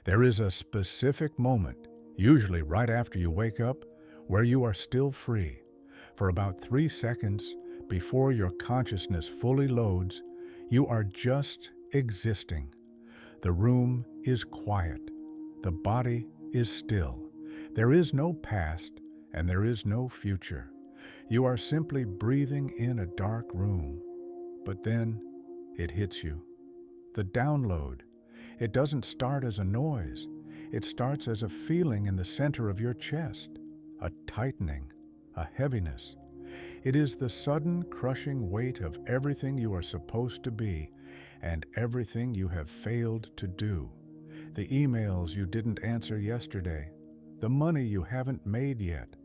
There is a specific moment, usually right after you wake up, where you are still free. For about 3 seconds before your consciousness fully loads, you are just existing. The room is quiet. The body is still. There is no past and there is no future. You are simply breathing in a dark room. But then it hits you. The download. It doesn't start as a noise. It starts as a feeling in the center of your chest, a tightening, a heaviness. It is the sudden crushing weight of everything you are supposed to be and everything you have failed to do. The emails you didn't answer yesterday, the money you haven't made yet,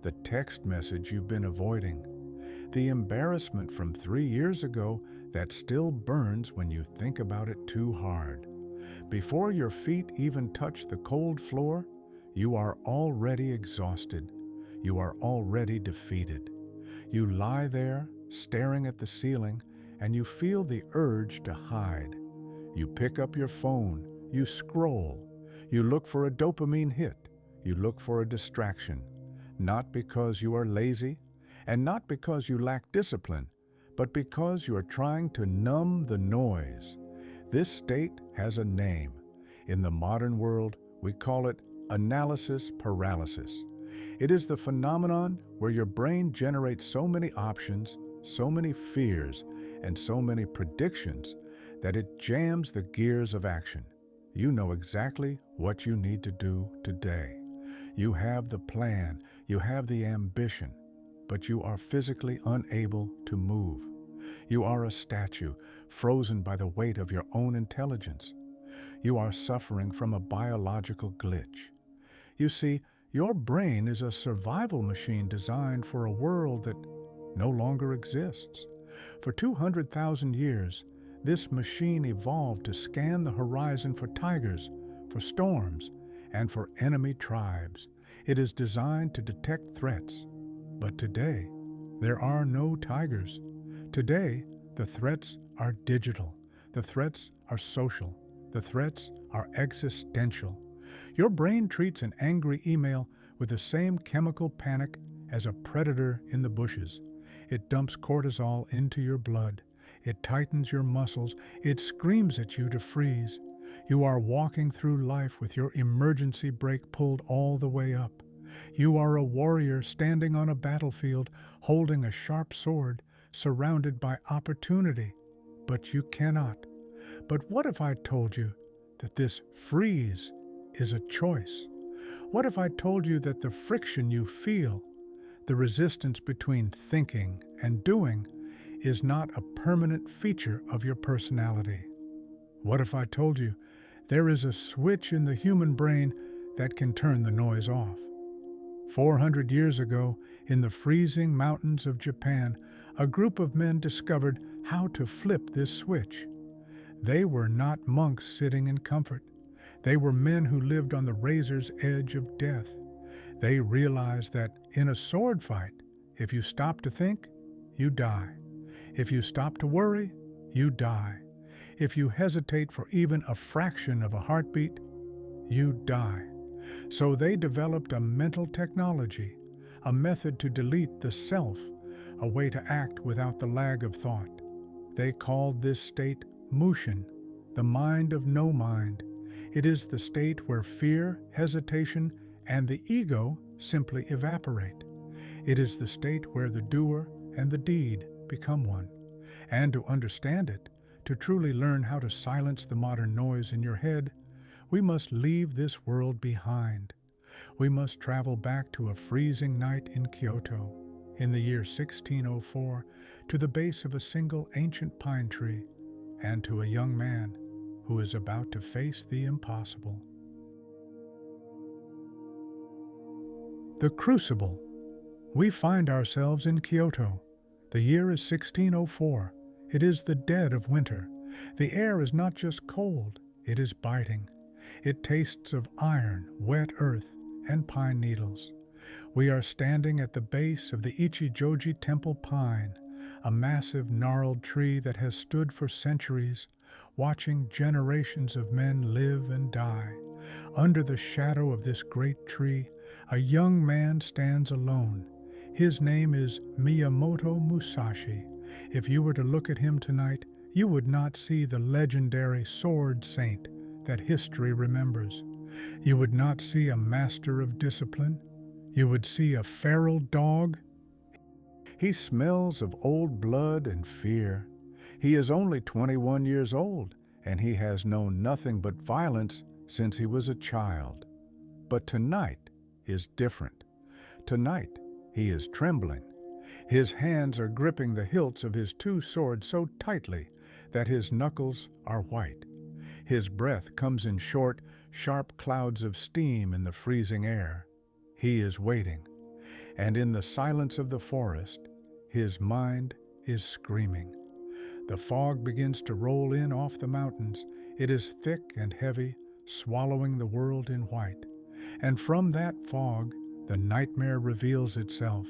the text message you've been avoiding, the embarrassment from 3 years ago that still burns when you think about it too hard. Before your feet even touch the cold floor, you are already exhausted. You are already defeated. You lie there, staring at the ceiling, and you feel the urge to hide. You pick up your phone, you scroll, you look for a dopamine hit, you look for a distraction, not because you are lazy, and not because you lack discipline, but because you are trying to numb the noise. This state has a name. In the modern world, we call it analysis paralysis. It is the phenomenon where your brain generates so many options, so many fears, and so many predictions that it jams the gears of action. You know exactly what you need to do today. You have the plan, you have the ambition, but you are physically unable to move. You are a statue, frozen by the weight of your own intelligence. You are suffering from a biological glitch. You see, your brain is a survival machine designed for a world that no longer exists. For 200,000 years, this machine evolved to scan the horizon for tigers, for storms, and for enemy tribes. It is designed to detect threats. But today, there are no tigers. Today, the threats are digital. The threats are social. The threats are existential. Your brain treats an angry email with the same chemical panic as a predator in the bushes. It dumps cortisol into your blood. It tightens your muscles. It screams at you to freeze. You are walking through life with your emergency brake pulled all the way up. You are a warrior standing on a battlefield, holding a sharp sword, surrounded by opportunity. But you cannot. But what if I told you that this freeze is a choice? What if I told you that the friction you feel, the resistance between thinking and doing, is not a permanent feature of your personality? What if I told you there is a switch in the human brain that can turn the noise off? 400 years ago, in the freezing mountains of Japan, a group of men discovered how to flip this switch. They were not monks sitting in comfort. They were men who lived on the razor's edge of death. They realized that in a sword fight, if you stop to think, you die. If you stop to worry, you die. If you hesitate for even a fraction of a heartbeat, you die. So they developed a mental technology, a method to delete the self, a way to act without the lag of thought. They called this state Mushin, the mind of no mind. It is the state where fear, hesitation, and the ego simply evaporate. It is the state where the doer and the deed become one. And to understand it, to truly learn how to silence the modern noise in your head, we must leave this world behind. We must travel back to a freezing night in Kyoto, in the year 1604, to the base of a single ancient pine tree, and to a young man who is about to face the impossible. The Crucible. We find ourselves in Kyoto. The year is 1604. It is the dead of winter. The air is not just cold, it is biting. It tastes of iron, wet earth, and pine needles. We are standing at the base of the Ichijoji Temple Pine, a massive gnarled tree that has stood for centuries, watching generations of men live and die, Under the shadow of this great tree, a young man stands alone. His name is Miyamoto Musashi. If you were to look at him tonight, you would not see the legendary sword saint that history remembers. You would not see a master of discipline. You would see a feral dog. He smells of old blood and fear. He is only 21 years old, and he has known nothing but violence since he was a child. But tonight is different. Tonight he is trembling. His hands are gripping the hilts of his two swords so tightly that his knuckles are white. His breath comes in short, sharp clouds of steam in the freezing air. He is waiting, and in the silence of the forest, his mind is screaming. The fog begins to roll in off the mountains. It is thick and heavy, swallowing the world in white. And from that fog, the nightmare reveals itself.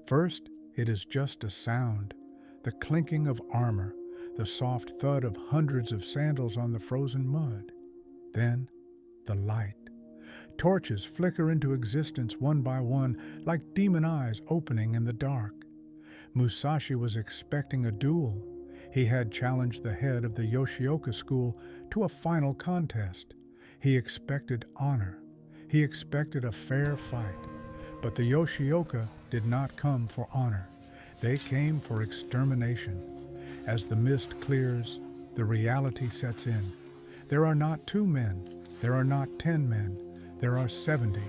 First, it is just a sound, the clinking of armor, the soft thud of hundreds of sandals on the frozen mud. Then, the light. Torches flicker into existence one by one, like demon eyes opening in the dark. Musashi was expecting a duel. He had challenged the head of the Yoshioka school to a final contest. He expected honor. He expected a fair fight. But the Yoshioka did not come for honor. They came for extermination. As the mist clears, the reality sets in. There are not 2 men. There are not 10 men. There are 70.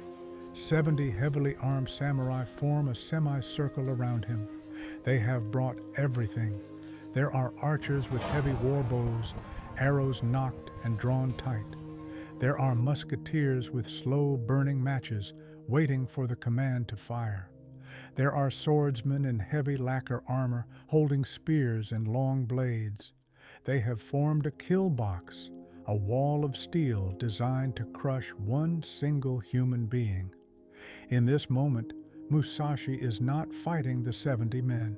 70 heavily armed samurai form a semicircle around him. They have brought everything. There are archers with heavy war bows, arrows nocked and drawn tight. There are musketeers with slow burning matches waiting for the command to fire. There are swordsmen in heavy lacquer armor holding spears and long blades. They have formed a kill box, a wall of steel designed to crush one single human being. In this moment, Musashi is not fighting the 70 men.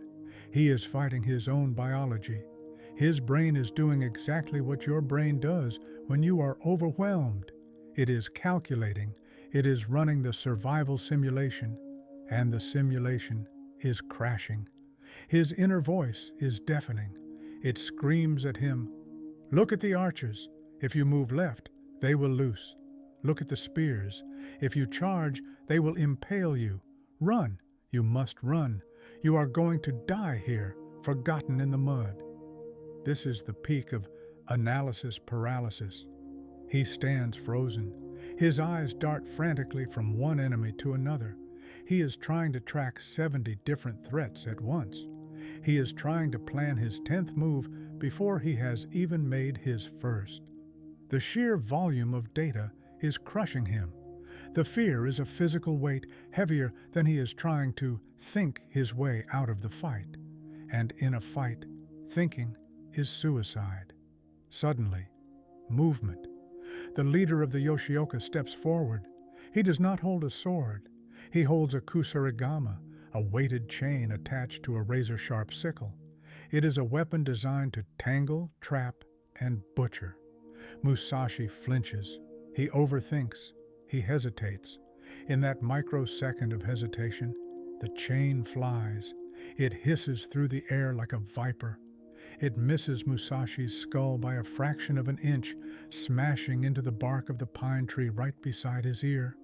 He is fighting his own biology. His brain is doing exactly what your brain does when you are overwhelmed. It is calculating. It is running the survival simulation, and the simulation is crashing. His inner voice is deafening. It screams at him, "Look at the archers. If you move left, they will loose. Look at the spears. If you charge, they will impale you. Run. You must run. You are going to die here, forgotten in the mud." This is the peak of analysis paralysis. He stands frozen. His eyes dart frantically from one enemy to another. He is trying to track 70 different threats at once. He is trying to plan his 10th move before he has even made his first. The sheer volume of data is crushing him. The fear is a physical weight heavier than he is trying to think his way out of the fight. And in a fight, thinking is suicide. Suddenly, movement. The leader of the Yoshioka steps forward. He does not hold a sword. He holds a kusarigama, a weighted chain attached to a razor-sharp sickle. It is a weapon designed to tangle, trap, and butcher. Musashi flinches. He overthinks. He hesitates. In that microsecond of hesitation, the chain flies. It hisses through the air like a viper. It misses Musashi's skull by a fraction of an inch, smashing into the bark of the pine tree right beside his ear.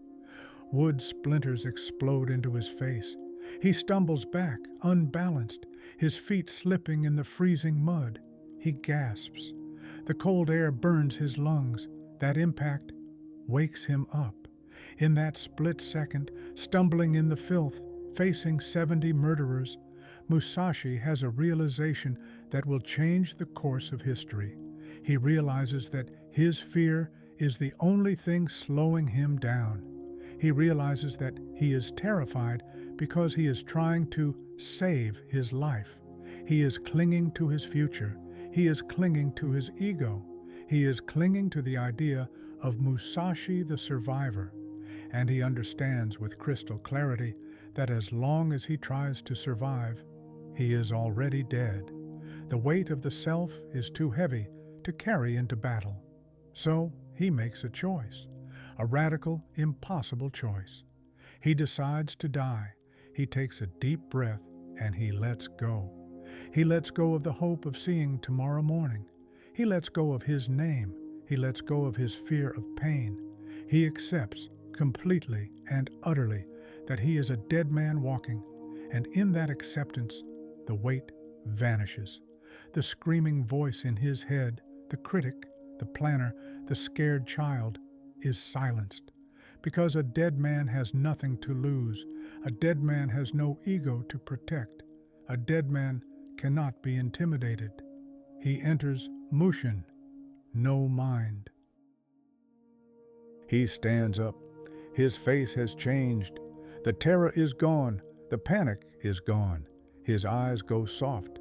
Wood splinters explode into his face. He stumbles back, unbalanced, his feet slipping in the freezing mud. He gasps. The cold air burns his lungs. That impact wakes him up. In that split second, stumbling in the filth, facing 70 murderers, Musashi has a realization that will change the course of history. He realizes that his fear is the only thing slowing him down. He realizes that he is terrified because he is trying to save his life. He is clinging to his future. He is clinging to his ego. He is clinging to the idea of Musashi the survivor. And he understands with crystal clarity that as long as he tries to survive, he is already dead. The weight of the self is too heavy to carry into battle. So he makes a choice. a radical, impossible choice. He decides to die. He takes a deep breath and he lets go. He lets go of the hope of seeing tomorrow morning. He lets go of his name. He lets go of his fear of pain. He accepts completely and utterly that he is a dead man walking, and in that acceptance, the weight vanishes. The screaming voice in his head, the critic, the planner, the scared child, is silenced. Because a dead man has nothing to lose. A dead man has no ego to protect. A dead man cannot be intimidated. He enters Mushin, no mind. He stands up. His face has changed. The terror is gone. The panic is gone. His eyes go soft.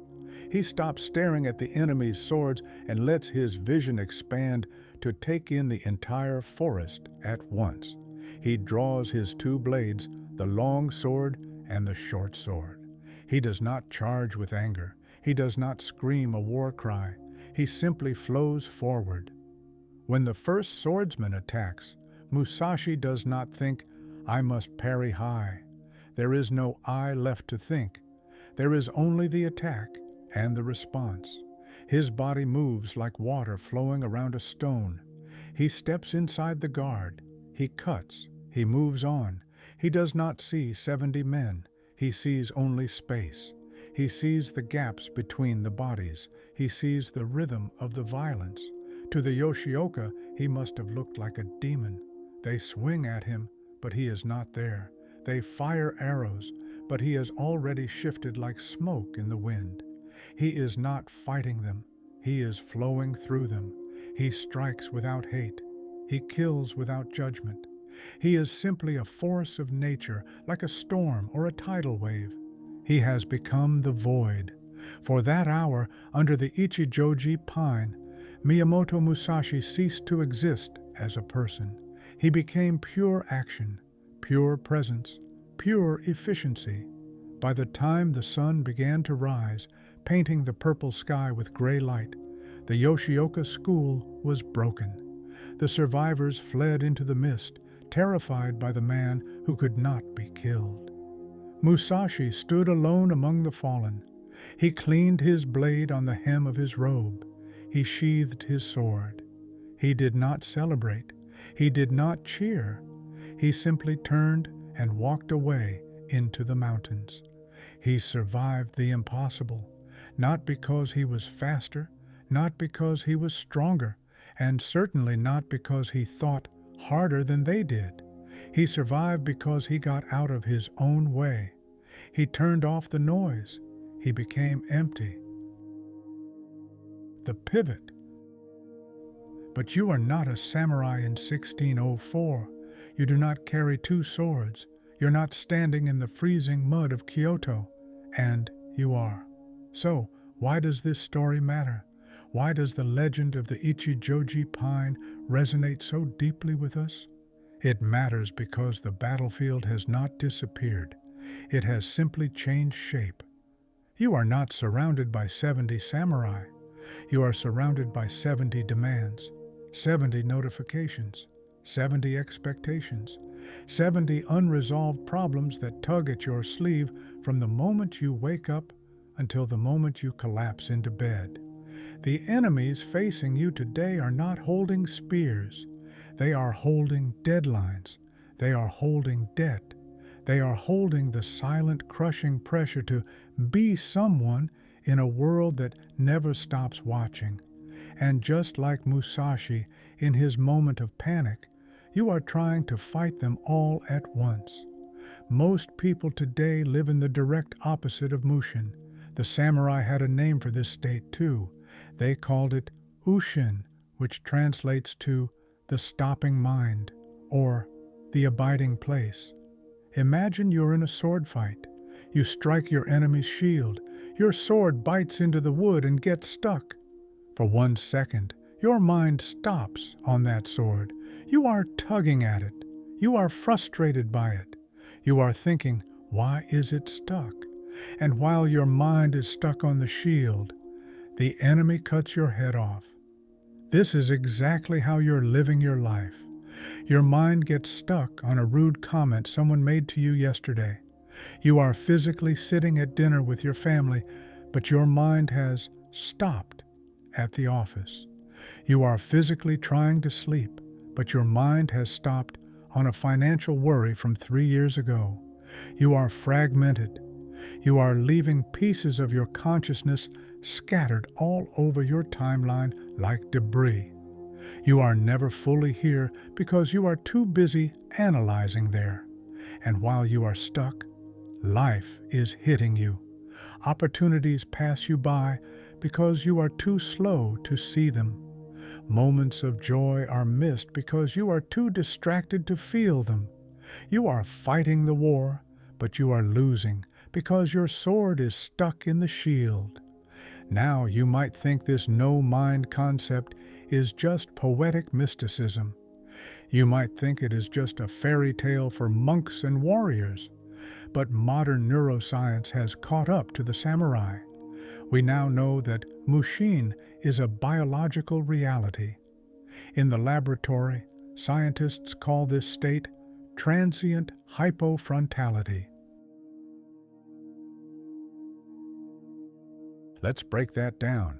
He stops staring at the enemy's swords and lets his vision expand to take in the entire forest at once. He draws his two blades, the long sword and the short sword. He does not charge with anger. He does not scream a war cry. He simply flows forward. When the first swordsman attacks, Musashi does not think, "I must parry high." There is no "I" left to think. There is only the attack and the response. His body moves like water flowing around a stone. He steps inside the guard. He cuts. He moves on. He does not see 70 men. He sees only space. He sees the gaps between the bodies. He sees the rhythm of the violence. To the Yoshioka, he must have looked like a demon. They swing at him, but he is not there. They fire arrows, but he has already shifted like smoke in the wind. He is not fighting them. He is flowing through them. He strikes without hate. He kills without judgment. He is simply a force of nature, like a storm or a tidal wave. He has become the void. For that hour, under the Ichijoji pine, Miyamoto Musashi ceased to exist as a person. He became pure action, pure presence, pure efficiency. By the time the sun began to rise, painting the purple sky with gray light, the Yoshioka school was broken. The survivors fled into the mist, terrified by the man who could not be killed. Musashi stood alone among the fallen. He cleaned his blade on the hem of his robe. He sheathed his sword. He did not celebrate. He did not cheer. He simply turned and walked away into the mountains. He survived the impossible, not because he was faster, not because he was stronger, and certainly not because he thought harder than they did. He survived because he got out of his own way. He turned off the noise. He became empty. The pivot. But you are not a samurai in 1604. You do not carry two swords. You're not standing in the freezing mud of Kyoto. And you are. So, why does this story matter? Why does the legend of the Ichijoji pine resonate so deeply with us? It matters because the battlefield has not disappeared. It has simply changed shape. You are not surrounded by 70 samurai. You are surrounded by 70 demands, 70 notifications, 70 expectations, 70 unresolved problems that tug at your sleeve from the moment you wake up until the moment you collapse into bed. The enemies facing you today are not holding spears. They are holding deadlines. They are holding debt. They are holding the silent, crushing pressure to be someone in a world that never stops watching. And just like Musashi in his moment of panic, you are trying to fight them all at once. Most people today live in the direct opposite of Mushin. The samurai had a name for this state too. They called it Ushin, which translates to the stopping mind, or the abiding place. Imagine you're in a sword fight. You strike your enemy's shield. Your sword bites into the wood and gets stuck. For 1 second, your mind stops on that sword. You are tugging at it. You are frustrated by it. You are thinking, why is it stuck? And while your mind is stuck on the shield, the enemy cuts your head off. This is exactly how you're living your life. Your mind gets stuck on a rude comment someone made to you yesterday. You are physically sitting at dinner with your family, but your mind has stopped at the office. You are physically trying to sleep, but your mind has stopped on a financial worry from 3 years ago. You are fragmented. You are leaving pieces of your consciousness scattered all over your timeline like debris. You are never fully here because you are too busy analyzing there. And while you are stuck, life is hitting you. Opportunities pass you by because you are too slow to see them. Moments of joy are missed because you are too distracted to feel them. You are fighting the war, but you are losing because your sword is stuck in the shield. Now you might think this no-mind concept is just poetic mysticism. You might think it is just a fairy tale for monks and warriors. But modern neuroscience has caught up to the samurai. We now know that Mushin is a biological reality. In the laboratory, scientists call this state transient hypofrontality. Let's break that down.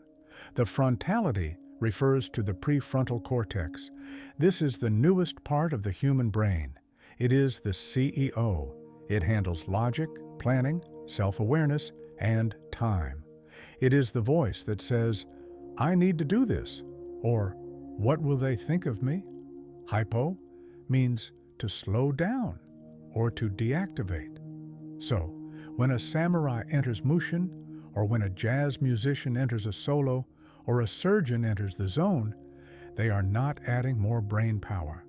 The frontality refers to the prefrontal cortex. This is the newest part of the human brain. It is the CEO. It handles logic, planning, self-awareness, and time. It is the voice that says, "I need to do this," or "What will they think of me?" Hypo means to slow down or to deactivate. So, when a samurai enters Mushin, or when a jazz musician enters a solo, or a surgeon enters the zone, they are not adding more brain power.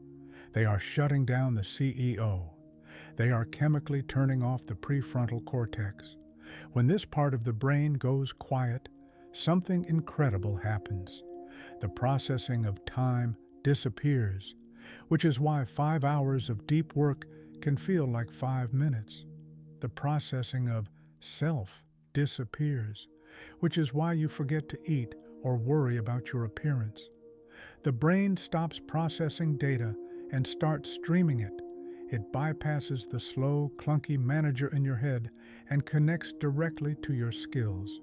They are shutting down the CEO. They are chemically turning off the prefrontal cortex. When this part of the brain goes quiet, something incredible happens. The processing of time disappears, which is why 5 hours of deep work can feel like 5 minutes. The processing of self disappears, which is why you forget to eat or worry about your appearance. The brain stops processing data and starts streaming it. It bypasses the slow, clunky manager in your head and connects directly to your skills.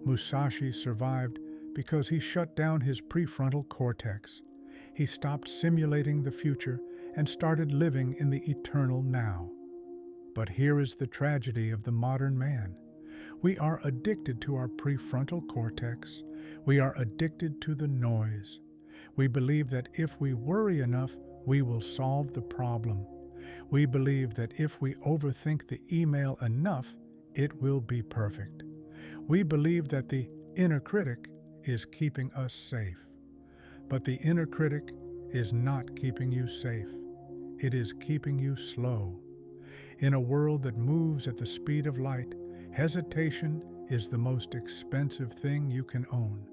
Musashi survived because he shut down his prefrontal cortex. He stopped simulating the future and started living in the eternal now. But here is the tragedy of the modern man. We are addicted to our prefrontal cortex. We are addicted to the noise. We believe that if we worry enough, we will solve the problem. We believe that if we overthink the email enough, it will be perfect. We believe that the inner critic is keeping us safe. But the inner critic is not keeping you safe. It is keeping you slow. In a world that moves at the speed of light, hesitation is the most expensive thing you can own.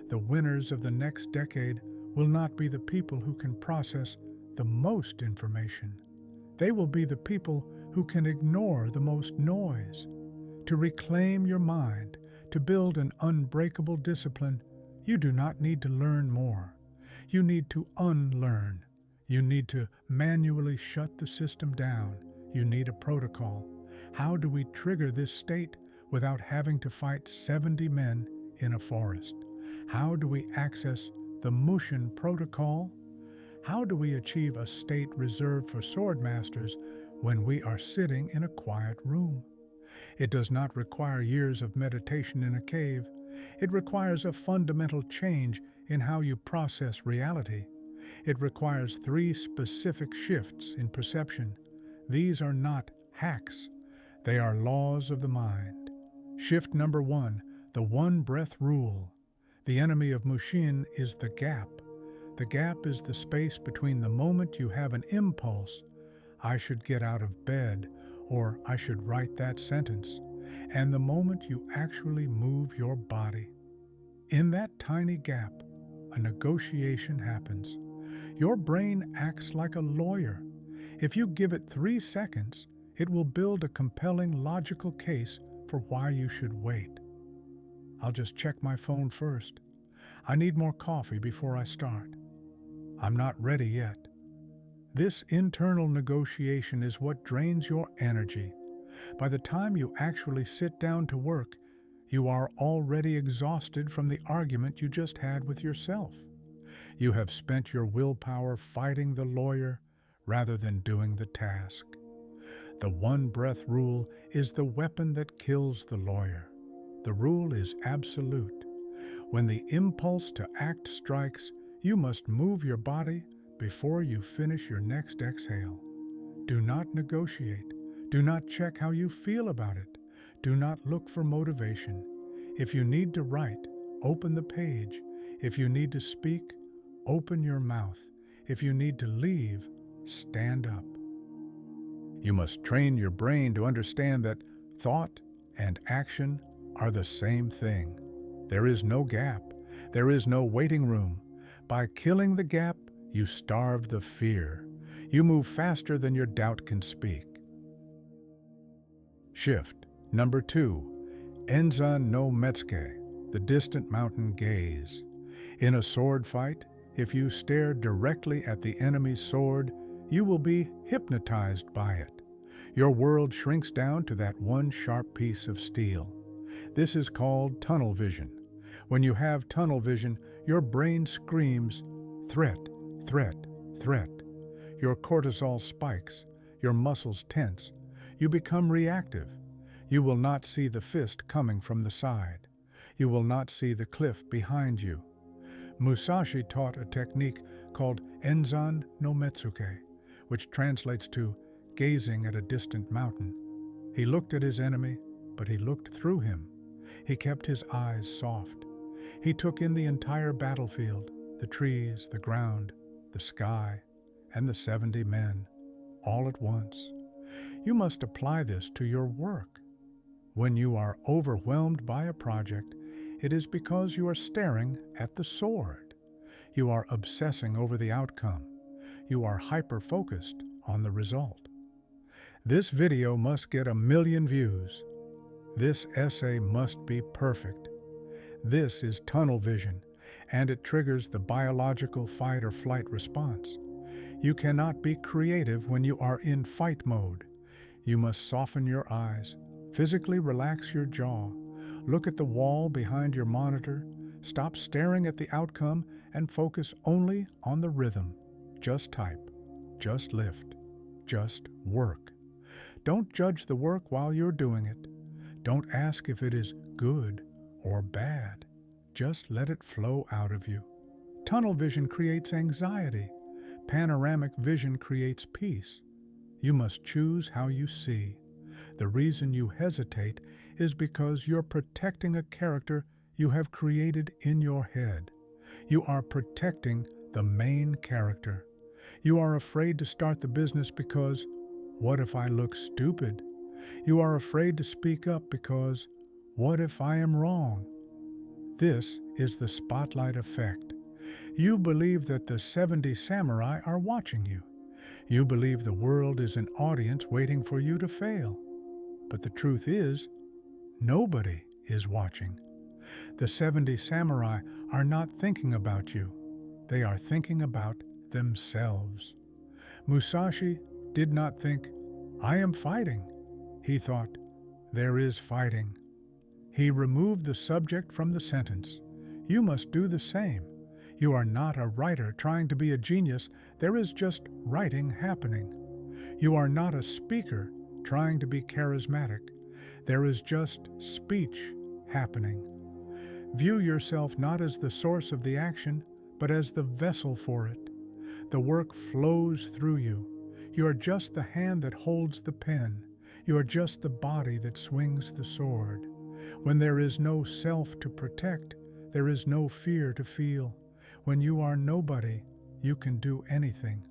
The winners of the next decade will not be the people who can process the most information. They will be the people who can ignore the most noise. To reclaim your mind, to build an unbreakable discipline, you do not need to learn more. You need to unlearn. You need to manually shut the system down. You need a protocol. How do we trigger this state without having to fight 70 men in a forest? How do we access the Mushin Protocol? How do we achieve a state reserved for sword masters when we are sitting in a quiet room? It does not require years of meditation in a cave. It requires a fundamental change in how you process reality. It requires 3 specific shifts in perception. These are not hacks. They are laws of the mind. Shift number 1, the one-breath rule. The enemy of Mushin is the gap. The gap is the space between the moment you have an impulse, "I should get out of bed," or "I should write that sentence," and the moment you actually move your body. In that tiny gap, a negotiation happens. Your brain acts like a lawyer. If you give it 3 seconds, it will build a compelling logical case for why you should wait. "I'll just check my phone first. I need more coffee before I start. I'm not ready yet." This internal negotiation is what drains your energy. By the time you actually sit down to work, you are already exhausted from the argument you just had with yourself. You have spent your willpower fighting the lawyer rather than doing the task. The one-breath rule is the weapon that kills the lawyer. The rule is absolute. When the impulse to act strikes, you must move your body before you finish your next exhale. Do not negotiate. Do not check how you feel about it. Do not look for motivation. If you need to write, open the page. If you need to speak, open your mouth. If you need to leave, stand up. You must train your brain to understand that thought and action are the same thing. There is no gap. There is no waiting room. By killing the gap, you starve the fear. You move faster than your doubt can speak. Shift. Number 2. Enzan no Metsuke, the distant mountain gaze. In a sword fight, if you stare directly at the enemy's sword, you will be hypnotized by it. Your world shrinks down to that one sharp piece of steel. This is called tunnel vision. When you have tunnel vision, your brain screams, threat, threat, threat. Your cortisol spikes, your muscles tense. You become reactive. You will not see the fist coming from the side. You will not see the cliff behind you. Musashi taught a technique called Enzan no Metsuke, which translates to gazing at a distant mountain. He looked at his enemy, but he looked through him. He kept his eyes soft. He took in the entire battlefield, the trees, the ground, the sky, and the 70 men, all at once. You must apply this to your work. When you are overwhelmed by a project, it is because you are staring at the sword. You are obsessing over the outcome. You are hyper-focused on the result. This video must get 1 million views. This essay must be perfect. This is tunnel vision, and it triggers the biological fight or flight response. You cannot be creative when you are in fight mode. You must soften your eyes, physically relax your jaw, look at the wall behind your monitor, stop staring at the outcome, and focus only on the rhythm. Just type, just lift, just work. Don't judge the work while you're doing it. Don't ask if it is good or bad. Just let it flow out of you. Tunnel vision creates anxiety. Panoramic vision creates peace. You must choose how you see. The reason you hesitate is because you're protecting a character you have created in your head. You are protecting the main character. You are afraid to start the business because, what if I look stupid? You are afraid to speak up because, what if I am wrong? This is the spotlight effect. You believe that the 70 samurai are watching you. You believe the world is an audience waiting for you to fail. But the truth is, nobody is watching. The 70 samurai are not thinking about you. They are thinking about themselves. Musashi did not think, I am fighting. He thought, there is fighting. He removed the subject from the sentence. You must do the same. You are not a writer trying to be a genius. There is just writing happening. You are not a speaker trying to be charismatic. There is just speech happening. View yourself not as the source of the action, but as the vessel for it. The work flows through you. You are just the hand that holds the pen. You are just the body that swings the sword. When there is no self to protect, there is no fear to feel. When you are nobody, you can do anything.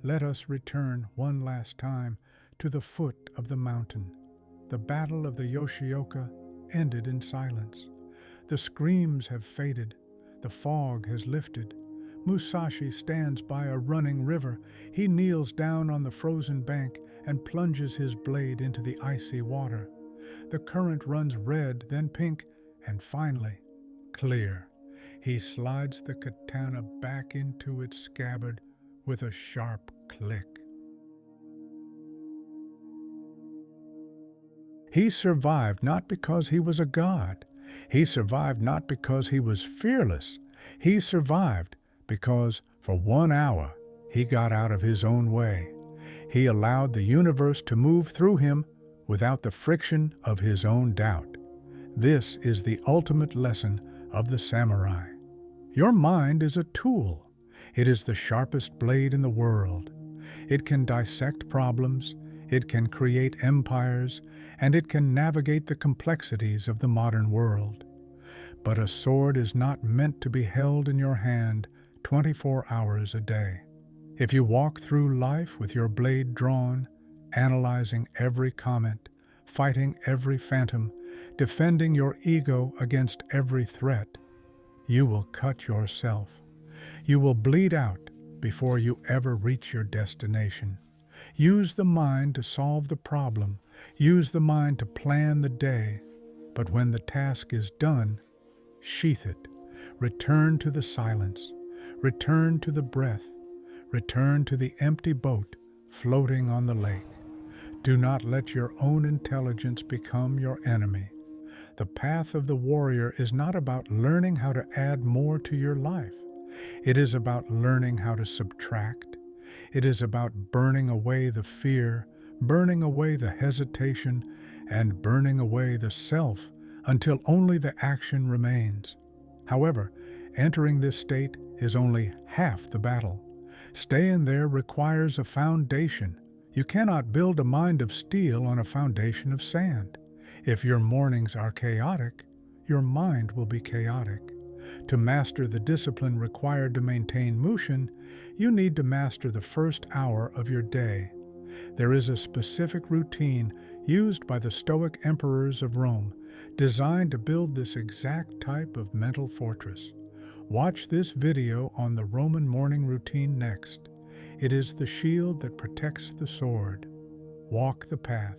Let us return one last time to the foot of the mountain. The battle of the Yoshioka ended in silence. The screams have faded. The fog has lifted. Musashi stands by a running river. He kneels down on the frozen bank and plunges his blade into the icy water. The current runs red, then pink, and finally, clear. He slides the katana back into its scabbard with a sharp click. He survived not because he was a god. He survived not because he was fearless. He survived because for 1 hour he got out of his own way. He allowed the universe to move through him without the friction of his own doubt. This is the ultimate lesson of the samurai. Your mind is a tool. It is the sharpest blade in the world. It can dissect problems, it can create empires, and it can navigate the complexities of the modern world. But a sword is not meant to be held in your hand 24 hours a day. If you walk through life with your blade drawn, analyzing every comment, fighting every phantom, defending your ego against every threat, you will cut yourself. You will bleed out before you ever reach your destination. Use the mind to solve the problem. Use the mind to plan the day. But when the task is done, sheath it. Return to the silence. Return to the breath. Return to the empty boat floating on the lake. Do not let your own intelligence become your enemy. The path of the warrior is not about learning how to add more to your life. It is about learning how to subtract. It is about burning away the fear, burning away the hesitation, and burning away the self until only the action remains. However, entering this state is only half the battle. Staying there requires a foundation. You cannot build a mind of steel on a foundation of sand. If your mornings are chaotic, your mind will be chaotic. To master the discipline required to maintain Mushin, you need to master the first hour of your day. There is a specific routine used by the Stoic emperors of Rome, designed to build this exact type of mental fortress. Watch this video on the Roman morning routine next. It is the shield that protects the sword. Walk the path.